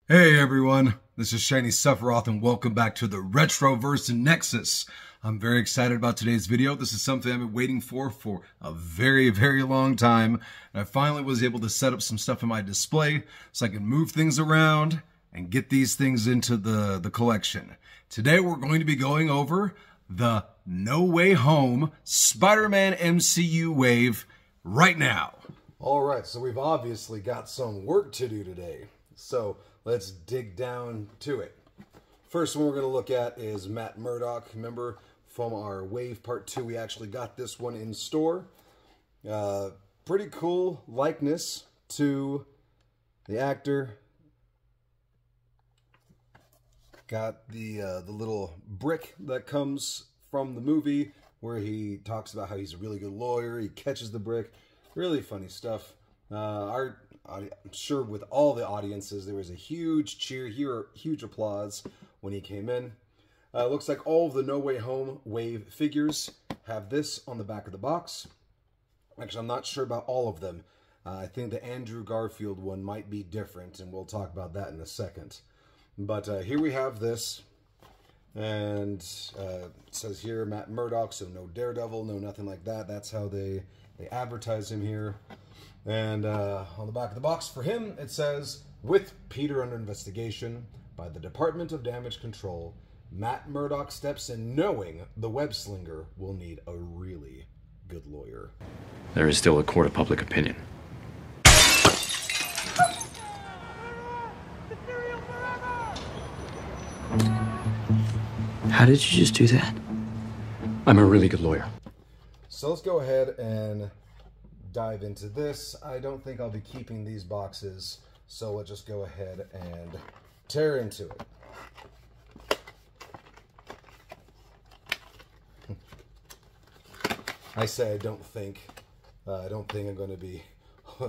Hey everyone, this is Shiny Sephiroth and welcome back to the Retroverse Nexus. I'm very excited about today's video. This is something I've been waiting for a very, very long time. And I finally was able to set up some stuff in my display so I can move things around and get these things into the collection. Today we're going to be going over the No Way Home Spider-Man MCU wave right now. Alright, so we've obviously got some work to do today. So let's dig down to it. First one we're going to look at is Matt Murdock. Remember from our Wave Part 2, we actually got this one in store. Pretty cool likeness to the actor. Got the little brick that comes from the movie where he talks about how he's a really good lawyer. He catches the brick. Really funny stuff. I'm sure with all the audiences, there was a huge cheer, huge applause when he came in. Looks like all of the No Way Home wave figures have this on the back of the box. Actually, I'm not sure about all of them. I think the Andrew Garfield one might be different, and we'll talk about that in a second. But here we have this, and it says here, Matt Murdock, so no Daredevil, no nothing like that. That's how they advertise him here. And on the back of the box for him, it says, with Peter under investigation by the Department of Damage Control, Matt Murdock steps in knowing the web slinger will need a really good lawyer. There is still a court of public opinion. How did you just do that? I'm a really good lawyer. So let's go ahead and dive into this. I don't think I'll be keeping these boxes, so let's just go ahead and tear into it. I say I don't think I'm going to be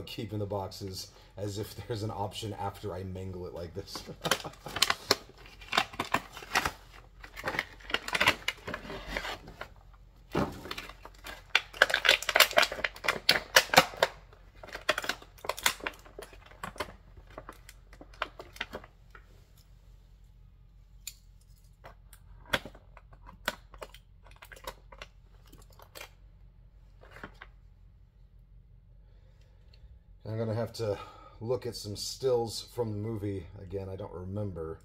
keeping the boxes, as if there's an option after I mangle it like this. I'm going to have to look at some stills from the movie. Again, I don't remember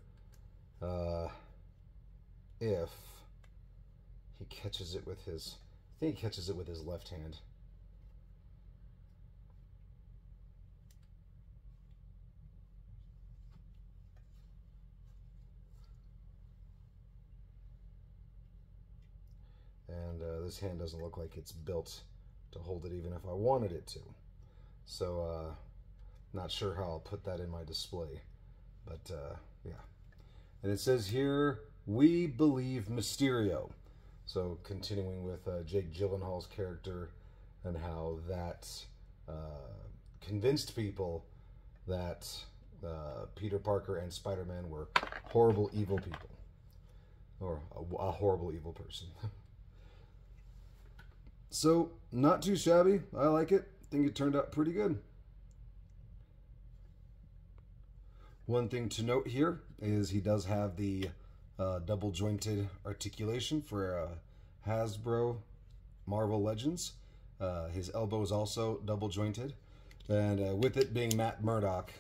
if he catches it with his... I think he catches it with his left hand. And this hand doesn't look like it's built to hold it even if I wanted it to. So, not sure how I'll put that in my display, but, yeah. And it says here, we believe Mysterio. So, continuing with Jake Gyllenhaal's character and how that convinced people that Peter Parker and Spider-Man were horrible, evil people. Or a horrible, evil person. So, not too shabby. I like it. I think it turned out pretty good. One thing to note here is he does have the double jointed articulation for Hasbro Marvel Legends. His elbow is also double jointed, and with it being Matt Murdock,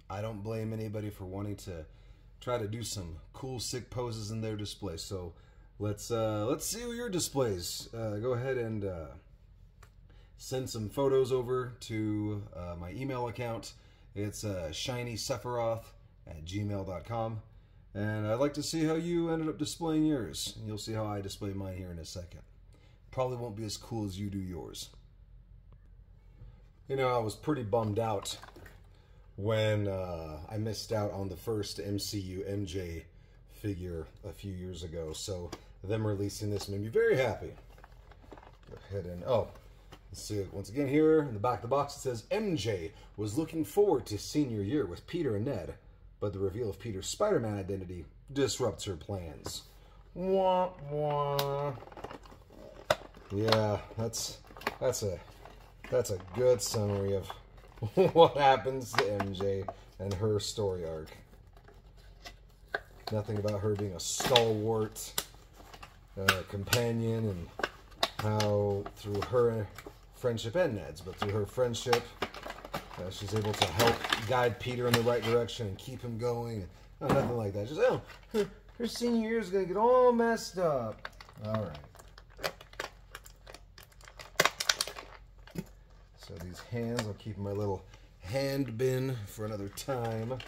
I don't blame anybody for wanting to try to do some cool, sick poses in their display. So let's see your displays. Go ahead and send some photos over to my email account. It's shinysephiroth@gmail.com. And I'd like to see how you ended up displaying yours. And you'll see how I display mine here in a second. Probably won't be as cool as you do yours. You know, I was pretty bummed out when I missed out on the first MCU MJ figure a few years ago. So them releasing this made me very happy. Go ahead and... oh, Let's see it once again here. In the back of the box it says, MJ was looking forward to senior year with Peter and Ned, but the reveal of Peter's Spider-Man identity disrupts her plans. Wah, wah. Yeah, that's a good summary of what happens to MJ and her story arc. Nothing about her being a stalwart companion, and how through her friendship and Ned's, but through her friendship, she's able to help guide Peter in the right direction and keep him going. No, nothing like that. Just, her senior year is going to get all messed up. All right. So these hands, I'll keep in my little hand bin for another time,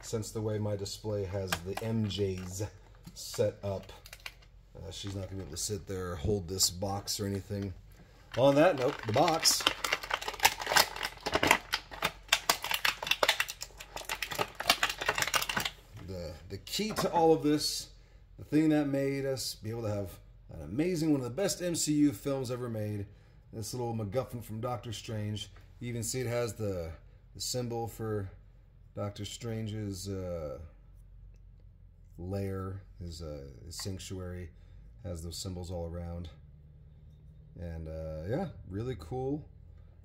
since the way my display has the MJs set up. She's not going to be able to sit there or hold this box or anything. On that note, the box. The key to all of this, the thing that made us be able to have an amazing, one of the best MCU films ever made, this little MacGuffin from Doctor Strange. You even see it has the symbol for Doctor Strange's lair, his sanctuary, has those symbols all around. And yeah, really cool.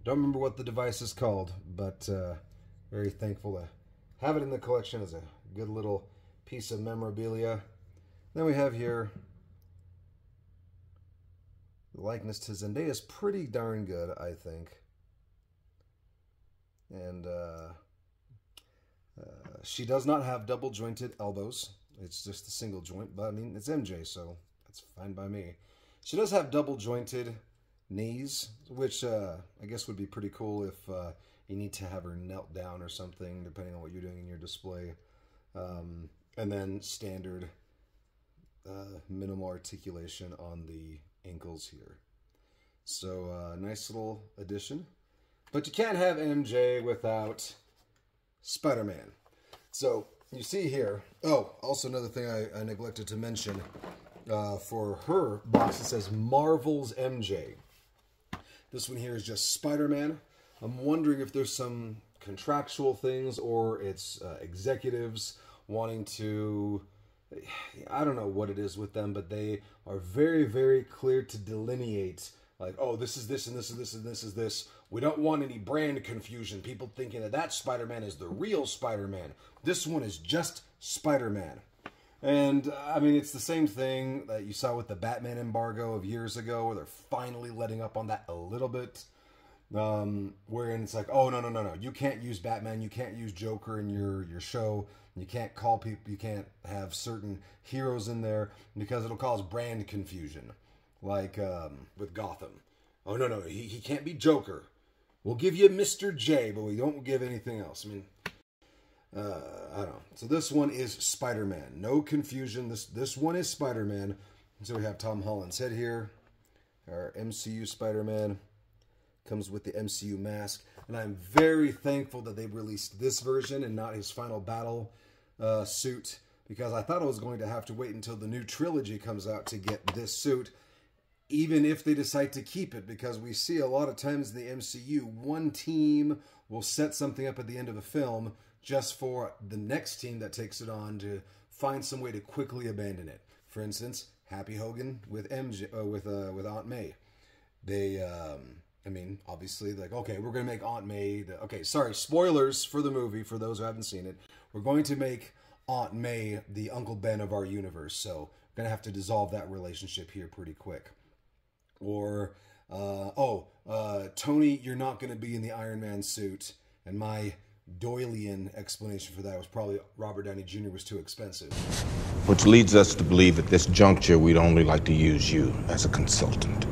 Don't remember what the device is called, but very thankful to have it in the collection as a good little piece of memorabilia. Then we have here the likeness to Zendaya is pretty darn good, I think. And she does not have double jointed elbows. It's just a single joint, but I mean, it's MJ, so that's fine by me. She does have double jointed knees, which I guess would be pretty cool if you need to have her knelt down or something, depending on what you're doing in your display. And then standard minimal articulation on the ankles here. So nice little addition. But you can't have MJ without Spider-Man. So you see here, oh, also another thing I neglected to mention, for her box it says Marvel's MJ. This one here is just Spider-Man. I'm wondering if there's some contractual things or it's executives wanting to, I don't know what it is with them, but they are very, very clear to delineate, like, oh, this is this and this is this and this is this. We don't want any brand confusion. People thinking that that Spider-Man is the real Spider-Man. This one is just Spider-Man. And, I mean, it's the same thing that you saw with the Batman embargo of years ago, where they're finally letting up on that a little bit. Wherein it's like, oh, no. You can't use Batman. You can't use Joker in your show. You can't call people, you can't have certain heroes in there because it'll cause brand confusion. Like with Gotham. Oh, no, he can't be Joker. We'll give you Mr. J, but we don't give anything else. I mean, I don't know. So this one is Spider-Man. No confusion. This one is Spider-Man. So we have Tom Holland's head here. Our MCU Spider-Man. Comes with the MCU mask. And I'm very thankful that they released this version and not his final battle suit. Because I thought I was going to have to wait until the new trilogy comes out to get this suit. Even if they decide to keep it. Because we see a lot of times in the MCU, one team will set something up at the end of a film just for the next team that takes it on to find some way to quickly abandon it. For instance, Happy Hogan with MJ, with Aunt May. They, I mean, obviously, like, okay, we're going to make Aunt May... okay, sorry, spoilers for the movie, for those who haven't seen it. We're going to make Aunt May the Uncle Ben of our universe, so we're going to have to dissolve that relationship here pretty quick. Or, Tony, you're not going to be in the Iron Man suit, and my Doylean explanation for that was probably Robert Downey Jr. was too expensive. Which leads us to believe at this juncture we'd only like to use you as a consultant.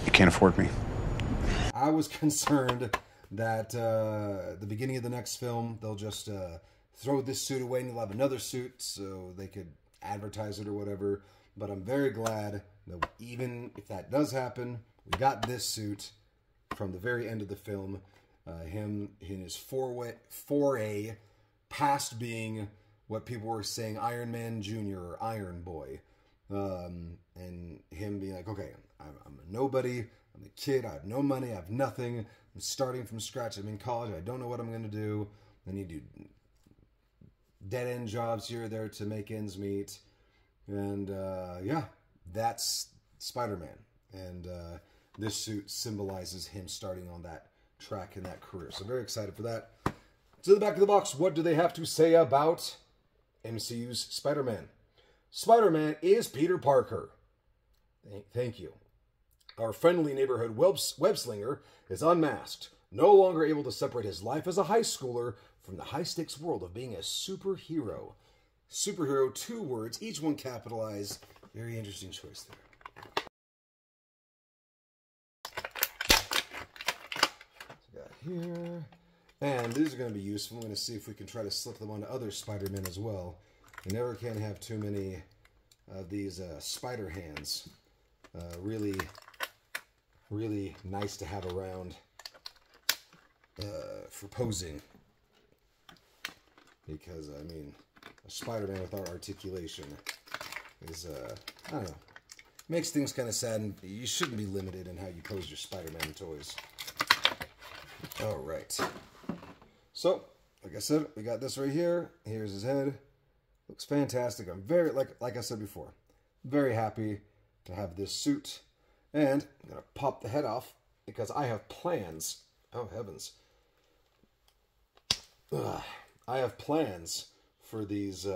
You can't afford me. I was concerned that the beginning of the next film, they'll just throw this suit away and they'll have another suit so they could advertise it or whatever. But I'm very glad that even if that does happen, we got this suit from the very end of the film. Him in his foray past being what people were saying Iron Man Jr. or Iron Boy. And him being like, okay, I'm a nobody, I'm a kid, I have no money, I have nothing, I'm starting from scratch, I'm in college, I don't know what I'm going to do, I need to do dead-end jobs here or there to make ends meet, and yeah, that's Spider-Man, and this suit symbolizes him starting on that track in that career, so very excited for that. To the back of the box, what do they have to say about MCU's Spider-Man? Spider-Man is Peter Parker. Thank you. Our friendly neighborhood web-slinger is unmasked, no longer able to separate his life as a high schooler from the high-stakes world of being a superhero. Superhero, 2 words, each one capitalized. Very interesting choice there. So we got here. And these are going to be useful. I'm going to see if we can try to slip them onto other Spider-Men as well. You never can have too many of these spider hands. Really nice to have around for posing. Because, I mean, a Spider-Man without articulation is, I don't know, makes things kind of sad, and you shouldn't be limited in how you pose your Spider-Man toys. Alright. So, like I said, we got this right here. Here's his head. Looks fantastic. I'm very, like I said before, very happy to have this suit. And I'm going to pop the head off because I have plans. Oh, heavens. I have plans for these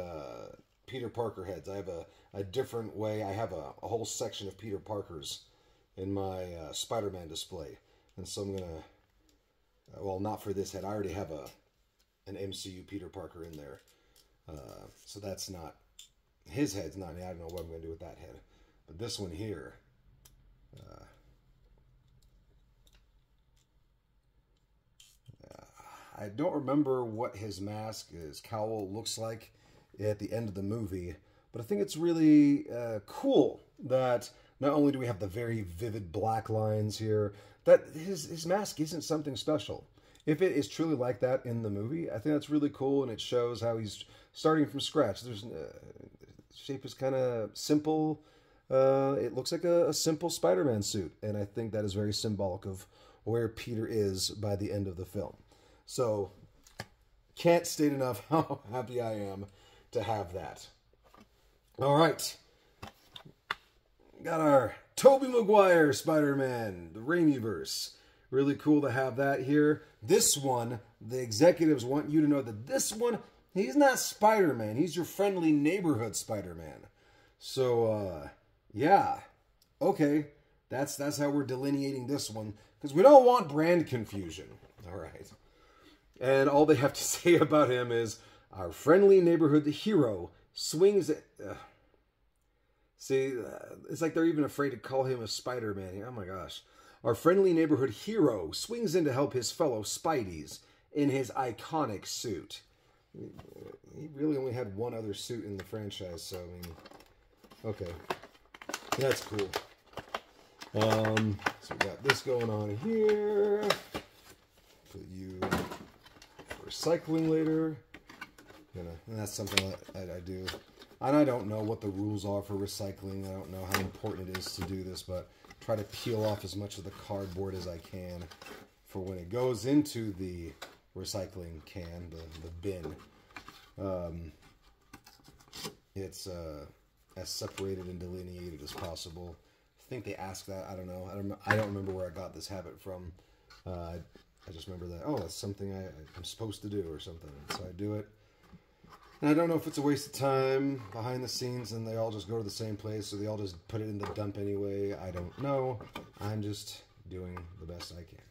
Peter Parker heads. I have a different way. I have a whole section of Peter Parkers in my Spider-Man display. And so I'm going to, well, not for this head. I already have an MCU Peter Parker in there. So that's not, his head's not, I don't know what I'm going to do with that head. But this one here, I don't remember what his mask, his cowl looks like at the end of the movie. But I think it's really cool that not only do we have the very vivid black lines here, that his mask isn't something special. If it is truly like that in the movie, I think that's really cool, and it shows how he's starting from scratch. There's shape is kind of simple. It looks like a simple Spider-Man suit, and I think that is very symbolic of where Peter is by the end of the film. So, can't state enough how happy I am to have that. All right. Got our Tobey Maguire Spider-Man, the Raimiverse. Really cool to have that here. This one, the executives want you to know that this one, he's not Spider-Man. He's your friendly neighborhood Spider-Man. So, yeah. Okay. That's how we're delineating this one. Because we don't want brand confusion. All right. And all they have to say about him is, our friendly neighborhood hero swings at... it's like they're even afraid to call him a Spider-Man. Oh my gosh. Our friendly neighborhood hero swings in to help his fellow Spideys in his iconic suit. He really only had one other suit in the franchise, so, I mean... Okay. That's cool. So we got this going on here. Put you... recycling later. And that's something that I do. And I don't know what the rules are for recycling. I don't know how important it is to do this, but try to peel off as much of the cardboard as I can for when it goes into the recycling can, the bin. It's as separated and delineated as possible. I think they ask that. I don't know. I don't remember where I got this habit from. I just remember that, oh, that's something I'm supposed to do or something. So I do it. And I don't know if it's a waste of time behind the scenes and they all just go to the same place, or they all just put it in the dump anyway. I don't know. I'm just doing the best I can.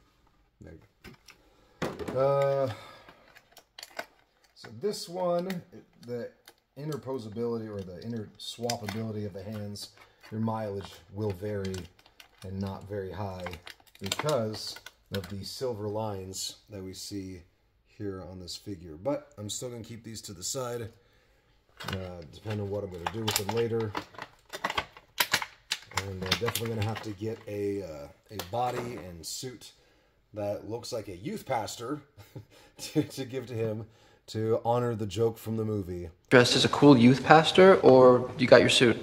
There you go. So this one, the interposability or the interswapability of the hands, your mileage will vary and not very high because of the silver lines that we see here on this figure. But I'm still going to keep these to the side, depending on what I'm going to do with them later. And definitely going to have to get a body and suit that looks like a youth pastor to give to him, to honor the joke from the movie. Dressed as a cool youth pastor, or you got your suit?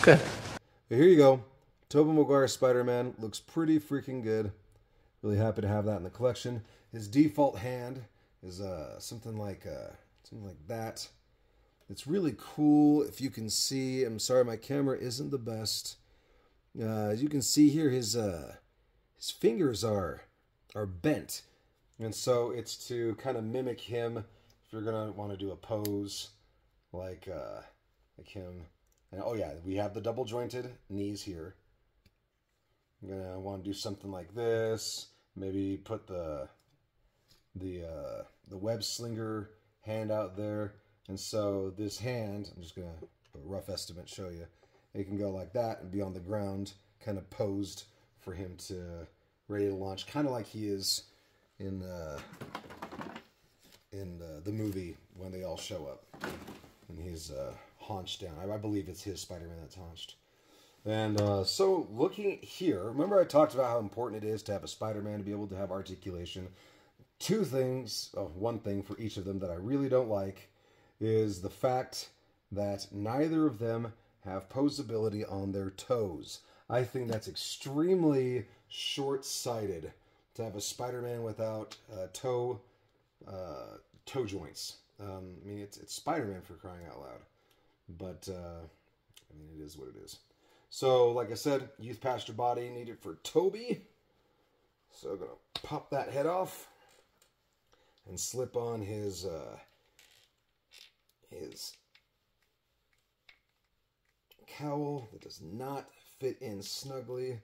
Okay. Here you go. Tobey Maguire's Spider-Man looks pretty freaking good. Really happy to have that in the collection. His default hand is something like that. It's really cool. If you can see, I'm sorry, my camera isn't the best. As you can see here, his fingers are bent, and so it's to kind of mimic him. If you're gonna want to do a pose like him, and oh yeah, we have the double jointed knees here. I'm gonna want to do something like this. Maybe put the web slinger hand out there, and so this hand, I'm just gonna a rough estimate show you. It can go like that and be on the ground, kind of posed for him to ready to launch, kind of like he is in the movie when they all show up and he's haunched down. I believe it's his Spider-Man that's haunched. And so looking here, remember I talked about how important it is to have a Spider-Man to be able to have articulation. Two things, one thing for each of them that I really don't like is the fact that neither of them have posability on their toes. I think that's extremely short-sighted to have a Spider-Man without toe joints. I mean, it's Spider-Man for crying out loud. But, I mean, it is what it is. So, like I said, youth pastor body needed for Toby. So I'm going to pop that head off and slip on his cowl that does not fit in snugly.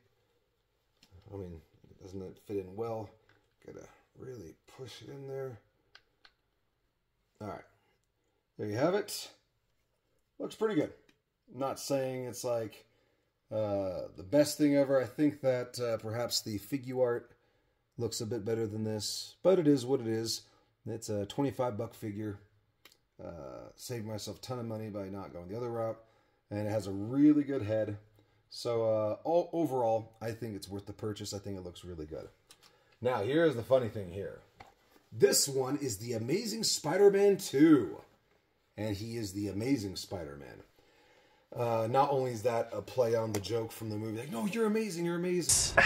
I mean, it doesn't fit in well. Gotta really push it in there. All right. There you have it. Looks pretty good. I'm not saying it's like the best thing ever. I think that perhaps the figure art looks a bit better than this, but it is what it is. It's a $25 figure. Saved myself a ton of money by not going the other route, and it has a really good head. So overall, I think it's worth the purchase. I think it looks really good. Now, here's the funny thing here. This one is the Amazing Spider-Man 2, and he is the Amazing Spider-Man. Not only is that a play on the joke from the movie, like, no, you're amazing, you're amazing.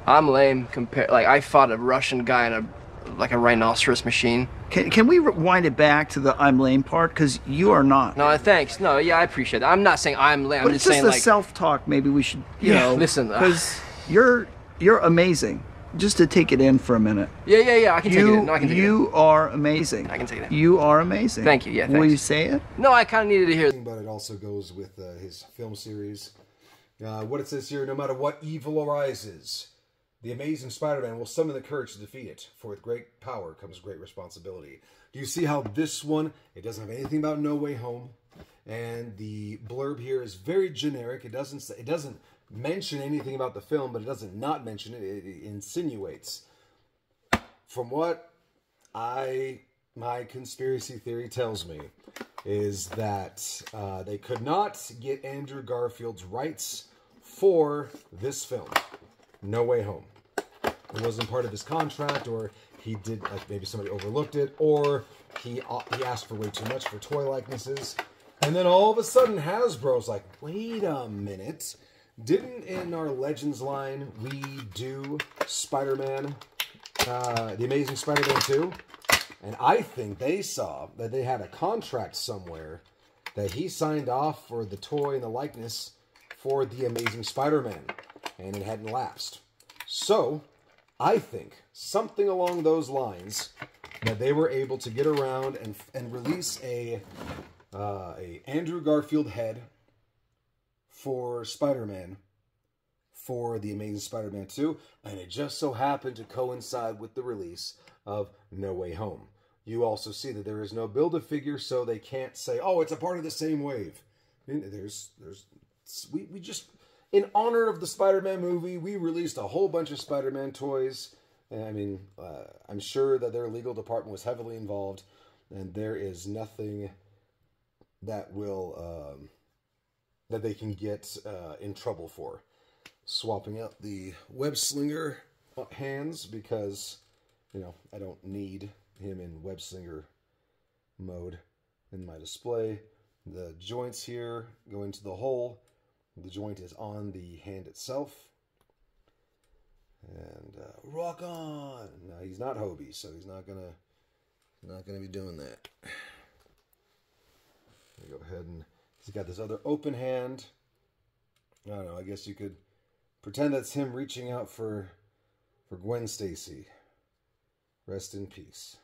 I'm lame compared. Like, I fought a Russian guy in a rhinoceros machine. Can we rewind it back to the I'm lame part? Because you are not. No, thanks. No, yeah, I appreciate that. I'm not saying I'm lame. But I'm it's just saying, the like, self-talk. Maybe we should, you know. Listen. Because you're amazing. Just to take it in for a minute. Yeah. I can take it in. No, I can take it in. You are amazing. I can take it in. You are amazing. Thank you. Yeah, thanks. Will you say it? No, I kind of needed to hear. But it also goes with his film series. What it says here, no matter what evil arises, the Amazing Spider-Man will summon the courage to defeat it. For with great power comes great responsibility. Do you see how this one, it doesn't have anything about No Way Home, and the blurb here is very generic. It doesn't mention anything about the film, but it doesn't not mention it. It insinuates. From what my conspiracy theory tells me is that they could not get Andrew Garfield's rights for this film, No Way Home. It wasn't part of his contract, or he did, like, maybe somebody overlooked it, or he asked for way too much for toy likenesses. And then all of a sudden Hasbro's like, wait a minute, didn't in our Legends line we do Spider-Man, the Amazing Spider-Man 2? And I think they saw that they had a contract somewhere that he signed off for the toy and the likeness for the Amazing Spider-Man, and it hadn't lapsed. So I think something along those lines that they were able to get around and release a Andrew Garfield head for Spider-Man for the Amazing Spider-Man 2, and it just so happened to coincide with the release of No Way Home. You also see that there is no Build-A-Figure, so they can't say, oh, it's a part of the same wave. We just, in honor of the Spider-Man movie, we released a whole bunch of Spider-Man toys. And I mean, I'm sure that their legal department was heavily involved, and there is nothing that will that they can get in trouble for. Swapping out the web slinger hands because you know, I don't need him in web slinger mode in my display. The joints here go into the hole. The joint is on the hand itself. And rock on! Now he's not Hobie, so he's not gonna be doing that. Go ahead and he's got this other open hand. I don't know. I guess you could pretend that's him reaching out for Gwen Stacy. Rest in peace.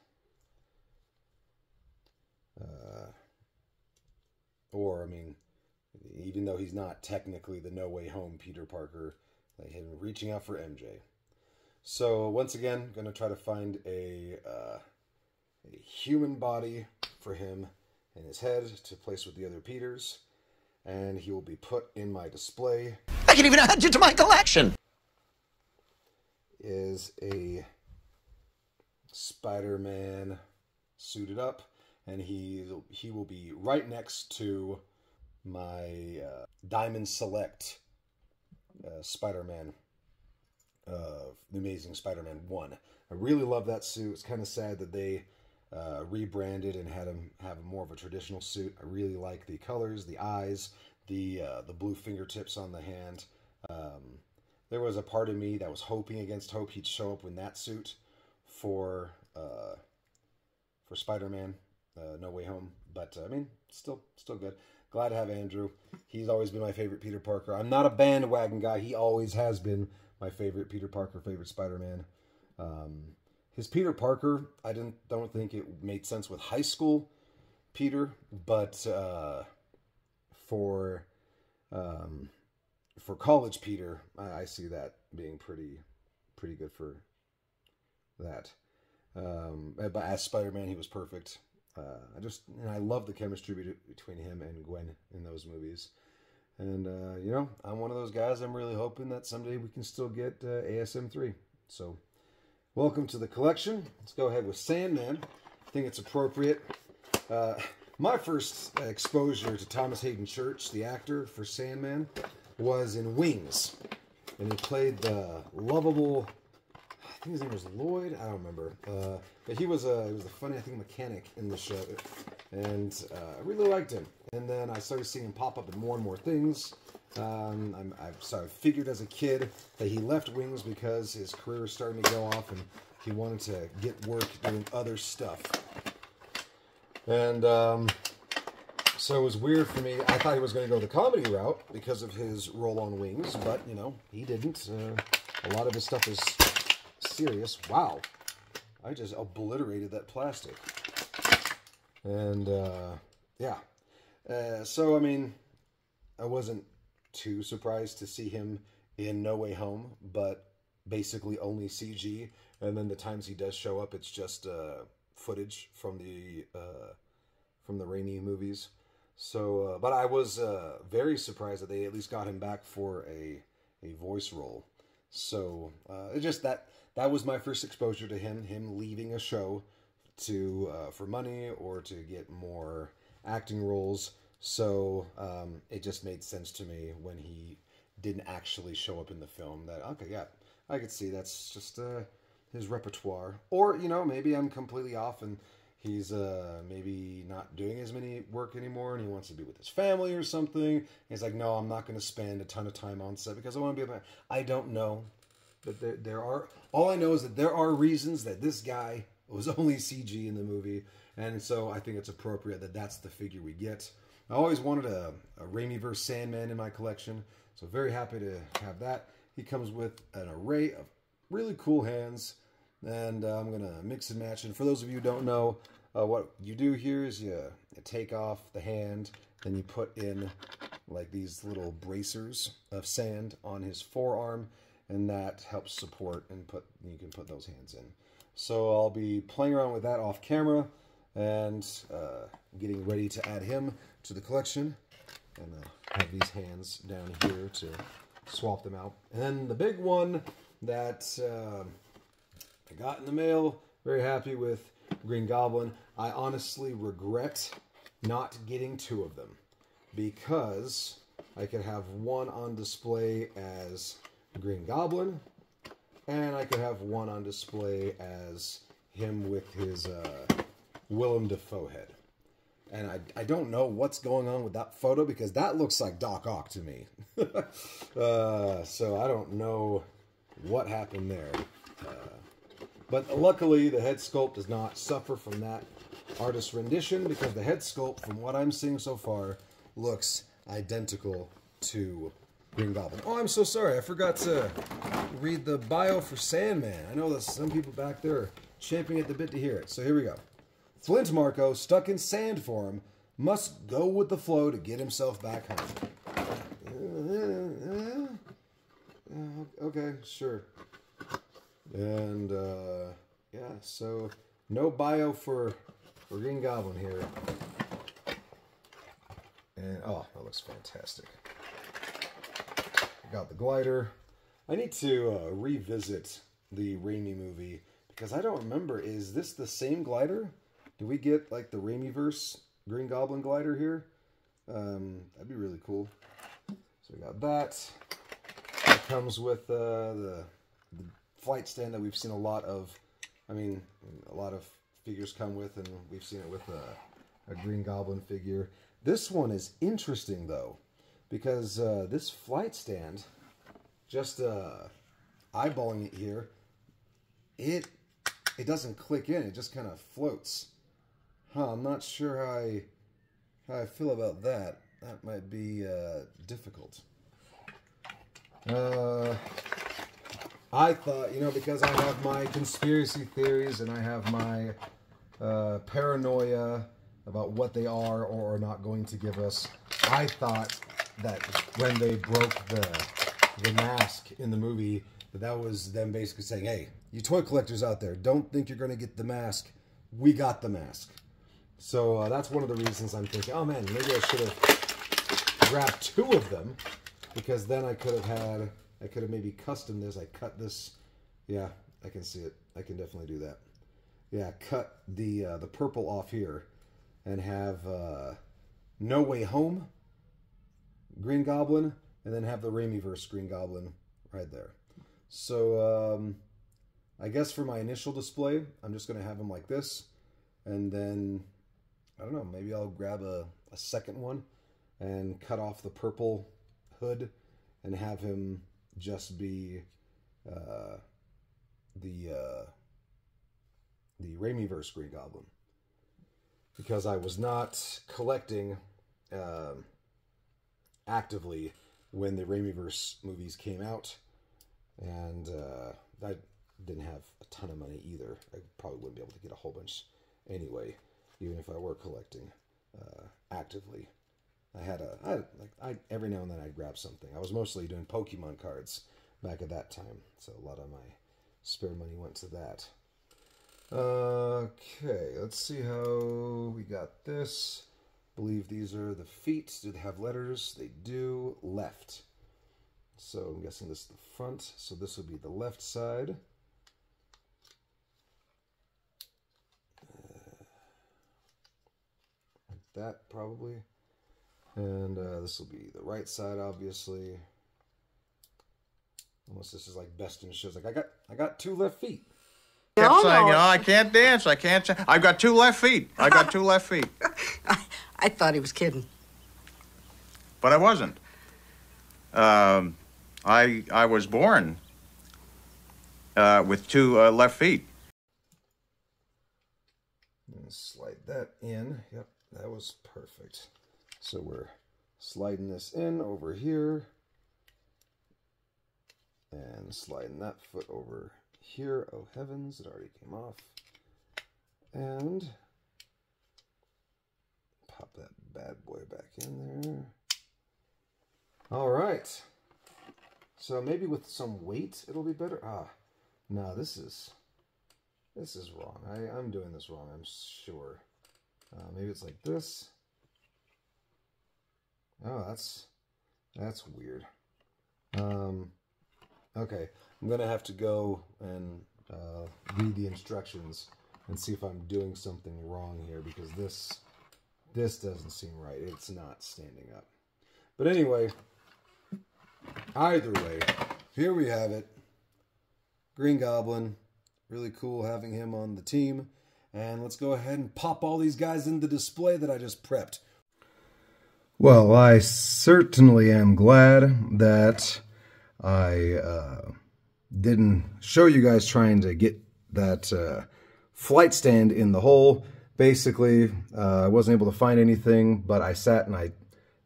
Or, I mean, even though he's not technically the No Way Home Peter Parker, like him reaching out for MJ. So, once again, going to try to find a human body for him in his head to place with the other Peters. And he will be put in my display. I can even add you to my collection! Is a Spider-Man suited up. And he will be right next to my Diamond Select Spider-Man, The Amazing Spider-Man 1. I really love that suit. It's kind of sad that they rebranded and had him have more of a traditional suit. I really like the colors, the eyes, the blue fingertips on the hand. There was a part of me that was hoping against hope he'd show up in that suit for Spider-Man. No Way Home, but I mean, still good. Glad to have Andrew. He's always been my favorite Peter Parker. I'm not a bandwagon guy. He always has been my favorite Peter Parker, favorite Spider-Man. His Peter Parker, I don't think it made sense with high school Peter, but for college Peter, I see that being pretty good for that. But as Spider-Man, he was perfect. I love the chemistry between him and Gwen in those movies. And, you know, I'm one of those guys. I'm really hoping that someday we can still get ASM 3. So, welcome to the collection. Let's go ahead with Sandman. I think it's appropriate. My first exposure to Thomas Hayden Church, the actor for Sandman, was in Wings. And he played the lovable, I think his name was Lloyd, I don't remember. But he was a funny, I think, mechanic in the show. And I really liked him. And then I started seeing him pop up in more and more things. I figured as a kid that he left Wings because his career was starting to go off and he wanted to get work doing other stuff. And so it was weird for me. I thought he was going to go the comedy route because of his role on Wings, but, you know, he didn't. A lot of his stuff is serious. Wow. I just obliterated that plastic. And, yeah. So, I mean, I wasn't too surprised to see him in No Way Home, but basically only CG. And then the times he does show up, it's just footage from the Raimi movies. So, but I was very surprised that they at least got him back for a voice role. So, it's just that was my first exposure to him leaving a show for money or to get more acting roles. So, it just made sense to me when he didn't actually show up in the film that, okay, yeah, I could see that's just his repertoire. Or, you know, maybe I'm completely off and he's maybe not doing as many work anymore and he wants to be with his family or something. He's like, no, I'm not going to spend a ton of time on set because I want to be about. I don't know. But there are, all I know is that there are reasons that this guy was only CG in the movie. And so I think it's appropriate that that's the figure we get. I always wanted a Raimi-verse Sandman in my collection. So very happy to have that. He comes with an array of really cool hands. And I'm going to mix and match. And for those of you who don't know, what you do here is you take off the hand. Then you put in like these little bracers of sand on his forearm. And that helps support and you can put those hands in. So I'll be playing around with that off camera. And getting ready to add him to the collection. And have these hands down here to swap them out. And then the big one that I got in the mail, very happy with Green Goblin. I honestly regret not getting two of them because I could have one on display as Green Goblin And I could have one on display as him with his Willem Dafoe head. And I don't know what's going on with that photo because that looks like Doc Ock to me. So I don't know what happened there. But luckily, the head sculpt does not suffer from that artist's rendition because the head sculpt, from what I'm seeing so far, looks identical to Green Goblin. Oh, I'm so sorry. I forgot to read the bio for Sandman. I know that some people back there are champing at the bit to hear it. So here we go. Flint Marko, stuck in sand form, must go with the flow to get himself back home. Okay, sure. And, yeah, so no bio for Green Goblin here. And, oh, that looks fantastic. Got the glider. I need to revisit the Raimi movie because I don't remember. Is this the same glider? Do we get like the Raimi-verse Green Goblin glider here? That'd be really cool. So we got that. It comes with the flight stand that we've seen a lot of. I mean, a lot of figures come with, and we've seen it with a Green Goblin figure. This one is interesting though, because this flight stand, just eyeballing it here, it doesn't click in. It just kind of floats. I'm not sure how I feel about that. That might be difficult. I thought, because I have my conspiracy theories and I have my paranoia about what they are or are not going to give us, I thought that when they broke the mask in the movie, that was them basically saying, hey, you toy collectors out there, don't think you're going to get the mask. We got the mask. So that's one of the reasons I'm thinking, oh man, maybe I should have grabbed 2 of them, because then I could have maybe custom this. I cut this. Yeah, I can see it. I can definitely do that. Yeah, cut the purple off here and have No Way Home Green Goblin, and then have the Raimi-verse Green Goblin right there. So I guess for my initial display, I'm just going to have them like this, and then I don't know, maybe I'll grab a second one and cut off the purple hood and have him just be the Raimi-verse Green Goblin. Because I was not collecting actively when the Raimi-verse movies came out, and I didn't have a ton of money either. I probably wouldn't be able to get a whole bunch anyway, even if I were collecting actively. I every now and then I'd grab something. I was mostly doing Pokemon cards back at that time, so a lot of my spare money went to that. Okay, let's see how we got this. I believe these are the feet. Do they have letters? They do. Left. So I'm guessing this is the front. So this would be the left side. Like that, probably. And this will be the right side, obviously. Unless this is like best in shows. Like I got 2 left feet. Kept saying, I can't dance. I can't. I've got 2 left feet. I got 2 left feet. I thought he was kidding. But I wasn't. I was born with 2 left feet. And slide that in. Yep, that was perfect. So we're sliding this in over here. And sliding that foot over here. Oh heavens, it already came off. And pop that bad boy back in there. All right. So maybe with some weight it'll be better. No, this is wrong. I'm doing this wrong, I'm sure. Maybe it's like this. Oh, that's weird. Okay, I'm gonna have to go and read the instructions and see if I'm doing something wrong here, because this doesn't seem right. It's not standing up. But anyway, either way, here we have it. Green Goblin. Really cool having him on the team. And let's go ahead and pop all these guys in the display that I just prepped. Well, I certainly am glad that I didn't show you guys trying to get that flight stand in the hole. Basically, I wasn't able to find anything, but I sat and I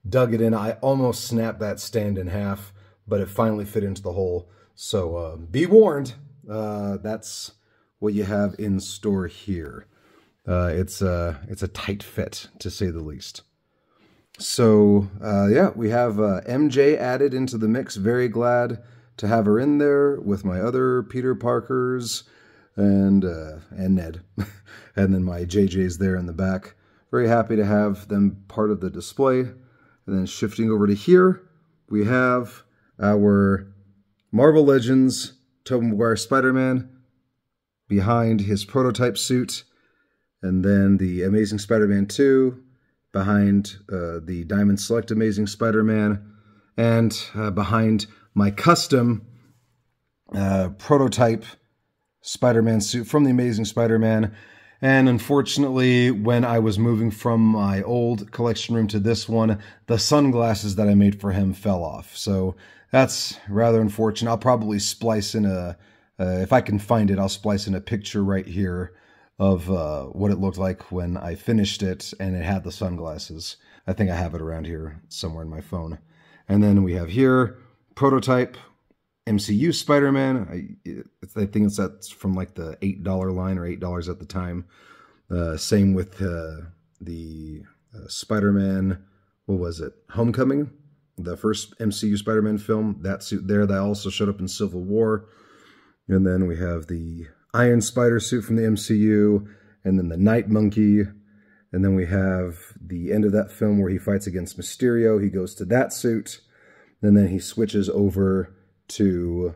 dug it in. I almost snapped that stand in half, but it finally fit into the hole. So be warned, that's what you have in store here. It's a tight fit, to say the least. So, yeah, we have MJ added into the mix. Very glad to have her in there with my other Peter Parkers and Ned. And then my JJ's there in the back. Very happy to have them part of the display. And then shifting over to here, we have our Marvel Legends Tobey Maguire Spider-Man behind his prototype suit. And then the Amazing Spider-Man 2 behind the Diamond Select Amazing Spider-Man. And behind my custom prototype Spider-Man suit from the Amazing Spider-Man. And unfortunately, when I was moving from my old collection room to this one, the sunglasses that I made for him fell off. So that's rather unfortunate. I'll probably splice in if I can find it, I'll splice in a picture right here of what it looked like when I finished it and it had the sunglasses. I think I have it around here somewhere in my phone. And then we have here, prototype MCU Spider-Man. I think that's from like the $8 line or $8 at the time. Same with the Spider-Man, what was it? Homecoming, the first MCU Spider-Man film. That suit there, that also showed up in Civil War. And then we have the Iron Spider suit from the MCU, and then the Night Monkey. And then we have the end of that film where he fights against Mysterio. He goes to that suit, and then he switches over to,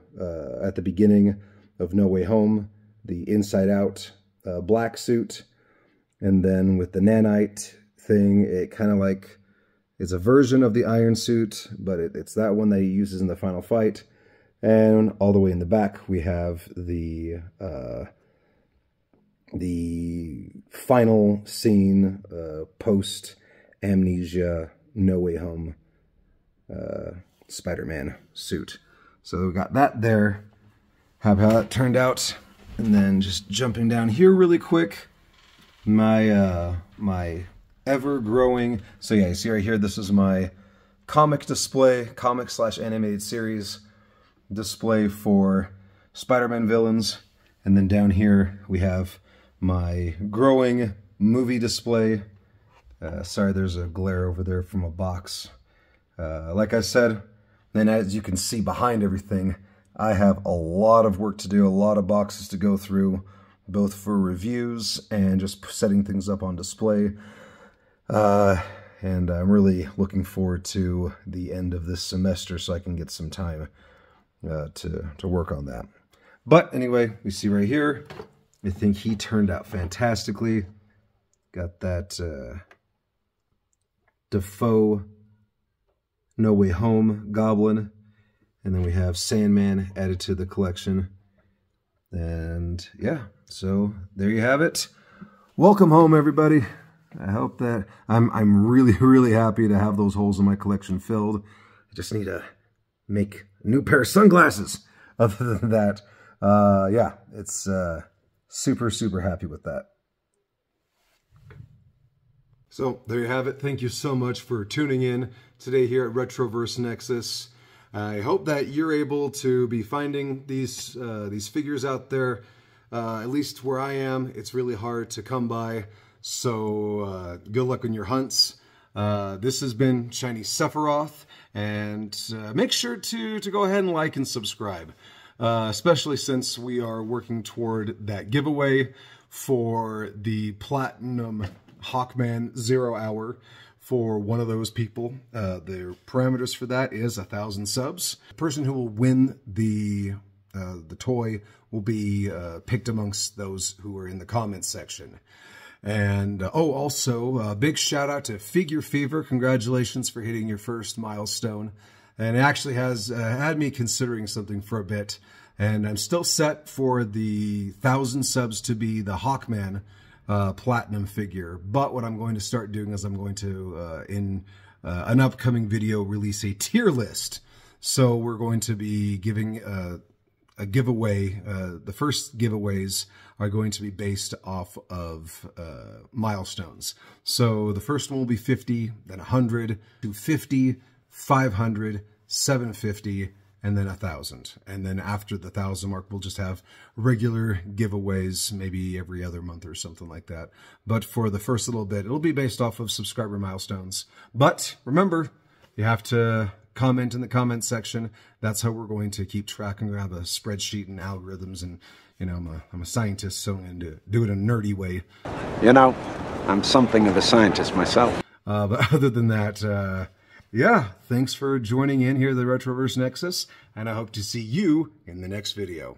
at the beginning of No Way Home, the Inside Out black suit. And then with the nanite thing, it kind of like is a version of the iron suit, but it's that one that he uses in the final fight. And all the way in the back, we have the final scene post-Amnesia No Way Home Spider-Man suit. So we got that there. How that turned out. And then just jumping down here really quick, my my ever-growing. So yeah, you see right here, this is my comic display, comic/animated series display for Spider-Man villains. And then down here we have my growing movie display. Sorry, there's a glare over there from a box. Like I said, then as you can see behind everything, I have a lot of work to do, a lot of boxes to go through, both for reviews and just setting things up on display. And I'm really looking forward to the end of this semester so I can get some time to work on that. But anyway, we see right here, I think he turned out fantastically. Got that Defoe No Way Home Goblin. And then we have Sandman added to the collection. And yeah, so there you have it. Welcome home, everybody. I hope that I'm really, really happy to have those holes in my collection filled. I just need to make a new pair of sunglasses. Other than that, yeah, it's super, super happy with that. So there you have it. Thank you so much for tuning in today here at Retroverse Nexus. I hope that you're able to be finding these figures out there. At least where I am, it's really hard to come by. So good luck on your hunts. This has been Shiny Sephiroth, and make sure to go ahead and like and subscribe, especially since we are working toward that giveaway for the Platinum Hawkman 0 Hour for one of those people. The parameters for that is 1,000 subs. The person who will win the toy will be picked amongst those who are in the comments section. And also a big shout out to Figure Fever. Congratulations for hitting your first milestone. And it actually has had me considering something for a bit. And I'm still set for the 1,000 subs to be the Hawkman platinum figure. But what I'm going to start doing is I'm going to, in an upcoming video, release a tier list. So we're going to be giving a giveaway. The first giveaways are going to be based off of milestones. So the first one will be 50, then 100, 250, 500, 750, and then 1,000. And then after the 1,000 mark, we'll just have regular giveaways, maybe every other month or something like that. But for the first little bit, it'll be based off of subscriber milestones. But remember, you have to comment in the comment section. That's how we're going to keep track, and we have a spreadsheet and algorithms. And you know, I'm a scientist, so I'm going to do it in a nerdy way. You know, I'm something of a scientist myself. But other than that, yeah, thanks for joining in here at the Retroverse Nexus, and I hope to see you in the next video.